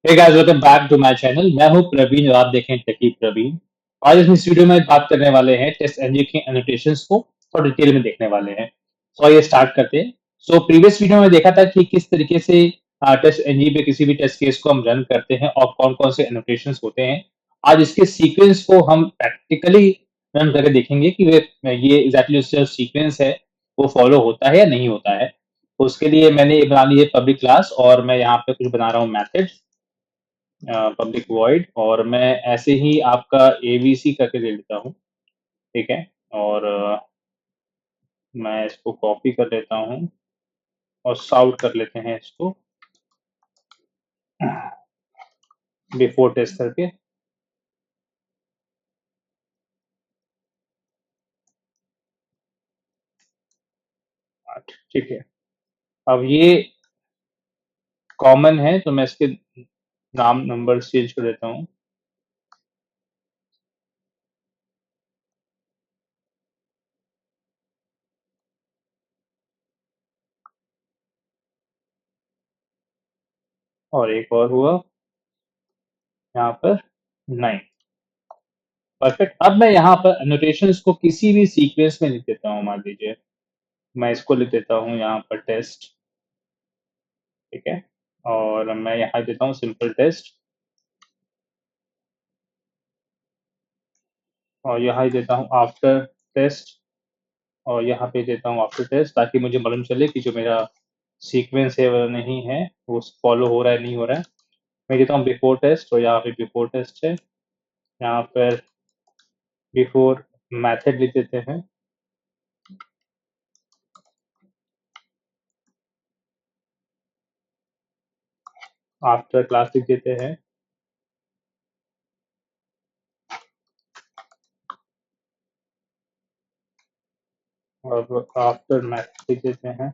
Hey guys, welcome back to my channel. मैं हूं प्रवीण और आप देखें टेकी प्रवीण। आज इस वीडियो में बात करने वाले हैं टेस्ट एनजी के एनोटेशंस को थोड़ा डिटेल में देखने वाले हैं। सो ये स्टार्ट करते हैं। सो प्रीवियस वीडियो में देखा था कि किस तरीके से टेस्ट एनजी पे किसी भी टेस्ट केस को हम रन करते हैं और कौन कौन से एनोटेशंस होते हैं। आज इसके सीक्वेंस को हम प्रैक्टिकली रन करके देखेंगे कि ये एग्जैक्टली उसका सीक्वेंस है वो फॉलो होता है या नहीं होता है। तो उसके लिए मैंने ये बना ली है पब्लिक क्लास और मैं यहाँ पे कुछ बना रहा हूँ मैथड पब्लिक वॉइड, और मैं ऐसे ही आपका एबीसी करके दे देता हूँ। ठीक है। और मैं इसको कॉपी कर लेता हूँ और सॉर्ट कर लेते हैं इसको बिफोर टेस्ट करके। ठीक है। अब ये कॉमन है तो मैं इसके नाम नंबर चेंज कर देता हूँ। और एक और हुआ यहाँ पर 9। परफेक्ट। अब मैं यहाँ पर एनोटेशंस को किसी भी सीक्वेंस में लिख देता हूँ। मान लीजिए मैं इसको लिख देता हूँ यहाँ पर टेस्ट। ठीक है। और मैं यहाँ देता हूँ सिंपल टेस्ट और यहाँ देता हूँ आफ्टर टेस्ट और यहाँ पे देता हूँ आफ्टर टेस्ट, ताकि मुझे मालूम चले कि जो मेरा सीक्वेंस है वो नहीं है, वो फॉलो हो रहा है नहीं हो रहा है। मैं देता हूँ बिफोर टेस्ट और यहाँ पे बिफोर टेस्ट है। यहाँ पर बिफोर मेथड लिख देते हैं। आफ्टर क्लास लिख देते हैं और आफ्टर मैथड लिख देते हैं।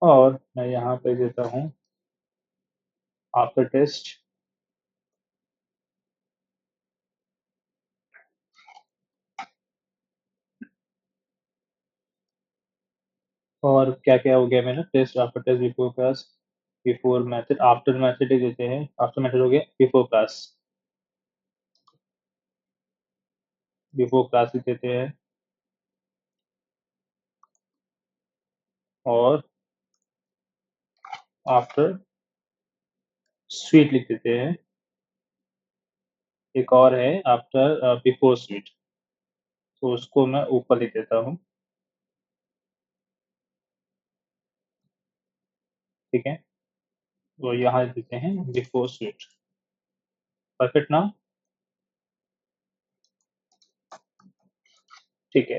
और मैं यहाँ पे देता हूँ आफ्टर टेस्ट। और क्या क्या हो गया मेरा test after test before class before method after method लिख देते हैं। आफ्टर मैथड हो गया बिफोर क्लास। बिफोर क्लास लिख देते हैं और आफ्टर स्वीट लिख देते हैं। एक और है आफ्टर बिफोर स्वीट, तो उसको मैं ऊपर लिख देता हूँ। ठीक है। तो यहाँ लिख देते हैं बिफोर स्वीट। परफेक्ट ना। ठीक है।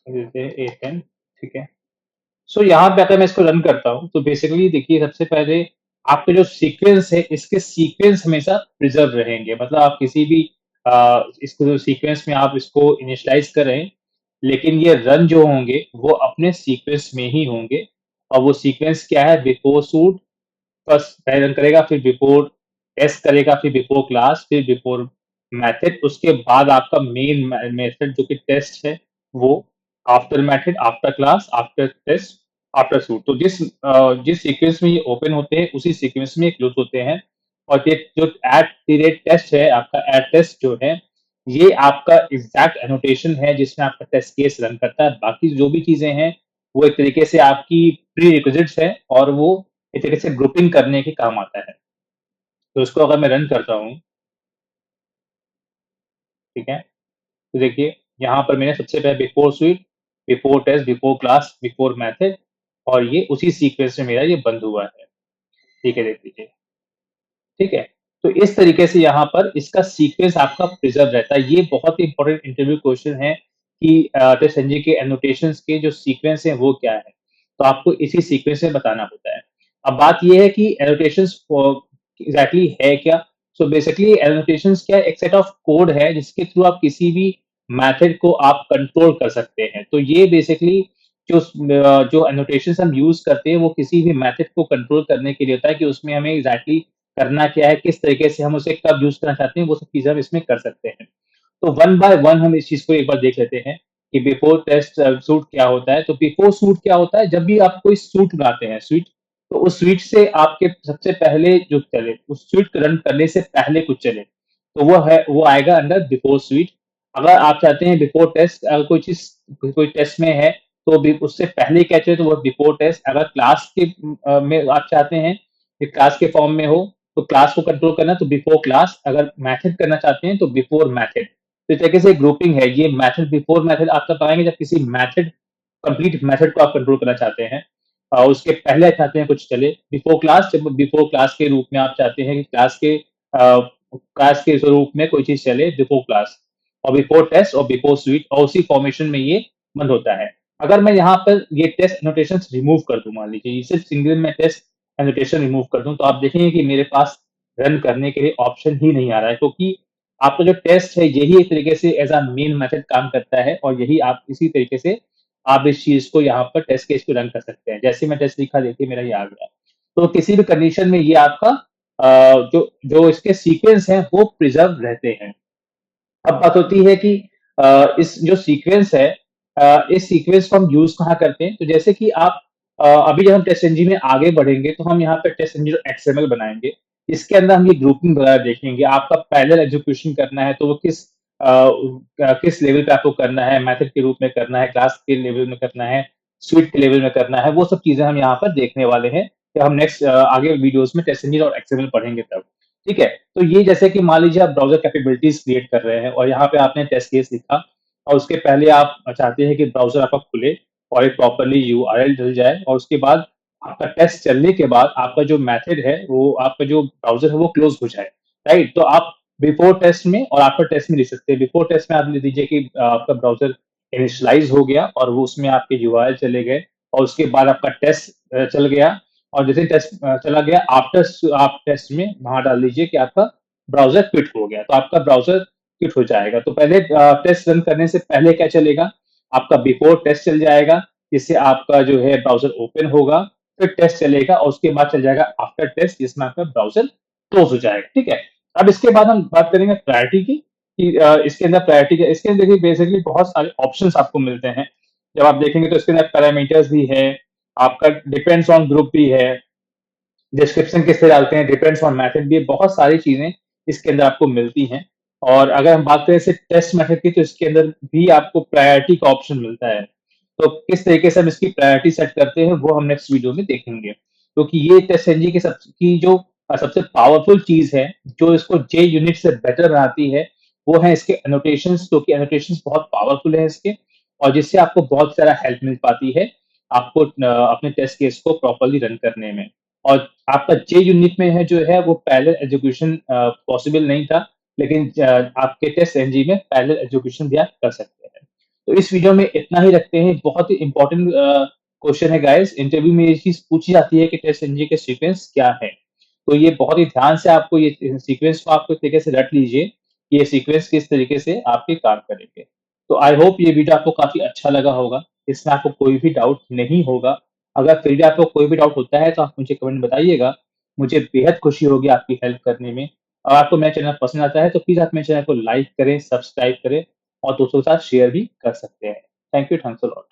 लिख देते हैं 8 10। ठीक है। सो यहाँ पे अगर मैं इसको रन करता हूँ तो बेसिकली देखिए, सबसे पहले आपके जो सीक्वेंस है इसके सीक्वेंस हमेशा प्रिजर्व रहेंगे। मतलब आप किसी भी इसको जो सीक्वेंस में आप इसको इनिशियलाइज करें, लेकिन ये रन जो होंगे वो अपने सीक्वेंस में ही होंगे। और वो सीक्वेंस क्या है? बिफोर सूट फर्स्ट पहले रन करेगा, फिर बिफोर टेस्ट करेगा, फिर बिफोर क्लास, फिर बिफोर मेथड। उसके बाद आपका मेन मेथड जो कि टेस्ट है वो after method, after class, after test, after suite. तो जिस सीक्वेंस में ये ओपन होते हैं उसी सीक्वेंस में क्लोज होते हैं। और ये जो एट पीरियड टेस्ट है, आपका एट टेस्ट जो है, ये आपका एग्जैक्ट एनोटेशन है जिसमें आपका टेस्ट केस रन करता है। बाकी जो भी चीजें हैं वो एक तरीके से आपकी प्री रिक्विजिट्स है और वो एक तरीके से ग्रुपिंग करने के काम आता है। तो इसको अगर मैं रन करता हूँ, ठीक है, तो देखिए यहाँ पर मैंने सबसे पहले before suite, before test, before class, before method, और ये उसी सीक्वेंस में मेरा ये बंद हुआ है। ठीक है, देख लीजिए। ठीक है। तो इस तरीके से यहाँ पर इसका सीक्वेंस आपका प्रिजर्व रहता है। ये बहुत ही इंपॉर्टेंट इंटरव्यू क्वेश्चन है कि टेस्ट एनजी के एनोटेशंस के जो सीक्वेंस है वो क्या है। तो आपको इसी सीक्वेंस में बताना होता है। अब बात ये है कि एनोटेशंस एग्जैक्टली है क्या। सो बेसिकली एनोटेशंस क्या है? एक सेट ऑफ कोड है जिसके थ्रू आप किसी भी मेथड को आप कंट्रोल कर सकते हैं। तो ये बेसिकली जो एनोटेशंस हम यूज करते हैं वो किसी भी मेथड को कंट्रोल करने के लिए होता है कि उसमें हमें एग्जैक्टली करना क्या है, किस तरीके से हम उसे कब यूज करना चाहते हैं, वो सब चीजें हम इसमें कर सकते हैं। तो वन बाय वन हम इस चीज को एक बार देख लेते हैं कि बिफोर टेस्ट सूट क्या होता है। तो बिफोर सूट क्या होता है, जब भी आप कोई सूट बनाते हैं स्वीट, तो उस स्वीट से आपके सबसे पहले जो चले, उस स्वीट को रन करने से पहले कुछ चले, तो वो आएगा अंडर बिफोर स्वीट। अगर आप चाहते हैं बिफोर टेस्ट, अगर कोई चीज कोई टेस्ट में है तो भी उससे पहले क्या चाहिए, तो वो बिफोर टेस्ट। अगर क्लास के में आप चाहते हैं कि क्लास के फॉर्म में हो, तो क्लास को कंट्रोल करना तो बिफोर क्लास। अगर मेथड करना चाहते हैं तो बिफोर मेथड। तो इस तरीके से ग्रुपिंग है ये। मेथड बिफोर मेथड आप तब पाएंगे जब किसी मेथड, कंप्लीट मेथड को आप कंट्रोल करना चाहते हैं, उसके पहले चाहते हैं कुछ चले। बिफोर क्लास, जब बिफोर क्लास के रूप में आप चाहते हैं कि क्लास के स्वरूप में कोई चीज चले बिफोर क्लास, और बिफोर टेस्ट और बिफोर स्वीट, और उसी फॉर्मेशन में ये बंद होता है। अगर मैं यहाँ पर ये टेस्ट एनोटेशन रिमूव कर दूं, मान लीजिए सिर्फ सिंगल में टेस्ट एनोटेशन रिमूव कर दूं, तो आप देखेंगे कि मेरे पास रन करने के लिए ऑप्शन ही नहीं आ रहा है, क्योंकि आपका जो टेस्ट है यही एक तरीके से एज अ मेन मेथड काम करता है, और यही आप इसी तरीके से आप इस चीज को यहाँ पर टेस्ट केस को रन कर सकते हैं। जैसे मैं टेस्ट लिखा, देखिए मेरा ये आ गया। तो किसी भी कंडीशन में ये आपका जो जो इसके सीक्वेंस हैं वो प्रिजर्व रहते हैं। अब बात होती है कि इस जो सीक्वेंस है, इस सीक्वेंस को हम यूज कहाँ करते हैं। तो जैसे कि आप अभी जब हम टेस्ट एनजी में आगे बढ़ेंगे, तो हम यहाँ पे टेस्ट एनजी एक्सएमएल बनाएंगे। इसके अंदर हम ये ग्रुपिंग वगैरह देखेंगे। आपका पैरेलल एग्जीक्यूशन करना है तो वो किस लेवल पे आपको करना है, मेथड के रूप में करना है, क्लास के लेवल में करना है, स्विच के लेवल में करना है, वो सब चीजें हम यहाँ पर देखने वाले हैं, कि हम नेक्स्ट आगे वीडियोस में टेस्ट इंजन और एक्सएमएल पढ़ेंगे तब। ठीक है। तो ये जैसे कि मान लीजिए आप ब्राउजर कैपेबिलिटीज क्रिएट कर रहे हैं, और यहाँ पे आपने टेस्ट केस लिखा, और उसके पहले आप चाहते हैं कि ब्राउजर आपका खुले और एक प्रॉपरली यूआरएल डल जाए, और उसके बाद आपका टेस्ट चलने के बाद आपका जो मेथड है, वो आपका जो ब्राउजर है वो क्लोज हो जाए। राइट। तो आप बिफोर टेस्ट में और आफ्टर टेस्ट में लिख सकते हैं। बिफोर टेस्ट में आप लिख दीजिए कि आपका ब्राउजर इनिशियलाइज हो गया और वो उसमें आपके यूआरएल चले गए, और उसके बाद आपका टेस्ट चल गया, और जैसे टेस्ट चला गया, आफ्टर आप टेस्ट में वहां डाल दीजिए कि आपका ब्राउजर क्विट हो गया, तो आपका ब्राउजर क्विट हो जाएगा। तो पहले टेस्ट रन करने से पहले क्या चलेगा, आपका बिफोर टेस्ट चल जाएगा, जिससे आपका जो है ब्राउजर ओपन होगा, फिर टेस्ट चलेगा, और उसके बाद चल जाएगा आफ्टर टेस्ट, जिसमें आपका ब्राउजर क्लोज हो जाएगा। ठीक है। अब इसके बाद हम बात करेंगे प्रायोरिटी की, कि इसके अंदर प्रायोरिटी क्या। इसके अंदर देखिए बेसिकली बहुत सारे ऑप्शंस आपको मिलते हैं। जब आप देखेंगे तो इसके अंदर पैरामीटर्स भी है, आपका डिपेंड्स ऑन ग्रुप भी है, डिस्क्रिप्शन किससे डालते हैं, डिपेंड्स ऑन मेथड भी है, बहुत सारी चीजें इसके अंदर आपको मिलती हैं। और अगर हम बात करें सिर्फ टेस्ट मेथड की, तो इसके अंदर भी आपको प्रायोरिटी का ऑप्शन मिलता है। तो किस तरीके से हम इसकी प्रायोरिटी सेट करते हैं वो हम नेक्स्ट वीडियो में देखेंगे, क्योंकि ये टेस्ट एनजी की जो सबसे पावरफुल चीज है, जो इसको जे यूनिट से बेटर बनाती है, वो है इसके एनोटेशंस, क्योंकि एनोटेशंस बहुत पावरफुल है इसके, और जिससे आपको बहुत सारा हेल्प मिल पाती है आपको अपने टेस्ट केस को प्रॉपरली रन करने में। और आपका जे यूनिट में है जो है वो पैरेलल एग्जीक्यूशन पॉसिबल नहीं था, लेकिन आपके टेस्ट एनजी में पैरेलल एग्जीक्यूशन भी आप कर सकते हैं। तो इस वीडियो में इतना ही रखते हैं। बहुत ही इंपॉर्टेंट क्वेश्चन है गाइस, इंटरव्यू में ये चीज पूछी जाती है कि टेस्ट एनजी के सीक्वेंस क्या है। तो ये बहुत ही ध्यान से आपको ये सीक्वेंस को आपको तरीके से रट लीजिए कि ये सीक्वेंस किस तरीके से आपके काम करेंगे। तो आई होप ये वीडियो आपको काफी अच्छा लगा होगा, इसमें आपको कोई भी डाउट नहीं होगा। अगर फिर भी आपको कोई भी डाउट होता है तो आप मुझे कमेंट में बताइएगा, मुझे बेहद खुशी होगी आपकी हेल्प करने में। और आपको मेरा चैनल पसंद आता है तो प्लीज आप मेरे चैनल को लाइक करें, सब्सक्राइब करें, और दोस्तों के साथ शेयर भी कर सकते हैं। Thank you, thanks a lot.